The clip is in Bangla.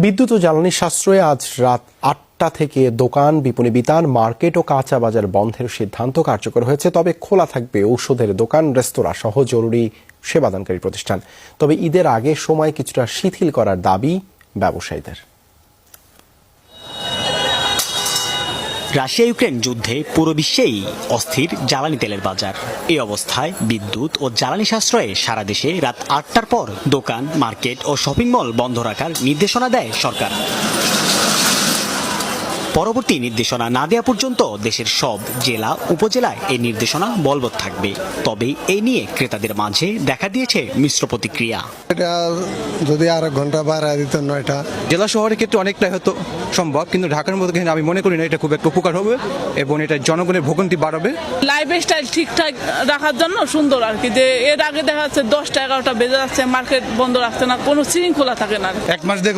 বিদ্যুৎ ও জ্বালানি সাশ্রয়ে আজ রাত ৮টা থেকে দোকান, বিপণী বিতান, মার্কেট ও কাঁচা বাজার বন্ধের সিদ্ধান্ত কার্যকর হয়েছে। তবে খোলা থাকবে ঔষধের দোকান, রেস্তোরাঁ সহ জরুরি সেবাদানকারী প্রতিষ্ঠান। তবে ঈদের আগে সময় কিছুটা শিথিল করার দাবি ব্যবসায়ীদের। রাশিয়া ইউক্রেন যুদ্ধে পুরো বিশ্বেই অস্থির জ্বালানি তেলের বাজার। এই অবস্থায় বিদ্যুৎ ও জ্বালানি সাশ্রয়ে সারা দেশে রাত ৮টার পর দোকান, মার্কেট ও শপিং মল বন্ধ রাখার নির্দেশনা দেয় সরকার। পরবর্তী নির্দেশনা না দেওয়া পর্যন্ত দেশের সব জেলা, উপজেলায় এই নির্দেশনা বলবৎ থাকবে। তবে এই নিয়ে ক্রেতাদের মাঝে দেখা দিয়েছে মিশ্র প্রতিক্রিয়া। এটা যদি আর ঘন্টা বাড়ায় দিত ৯টা। জেলা শহরের ক্ষেত্রে অনেকটাই হয়তো সম্ভব, কিন্তু ঢাকার মতো আমি মনে করি না এটা খুব একটা উপকার হবে এবং এটা জনগণের ভোগান্তি বাড়াবে। লাইফস্টাইল ঠিকঠাক রাখার জন্য সুন্দর আর কি, যে এর আগে দেখা যাচ্ছে 10টা 11টা বেজে যাচ্ছে, মার্কেট বন্ধ রাখছে না, কোনো শৃঙ্খলা থাকে না। এক মাস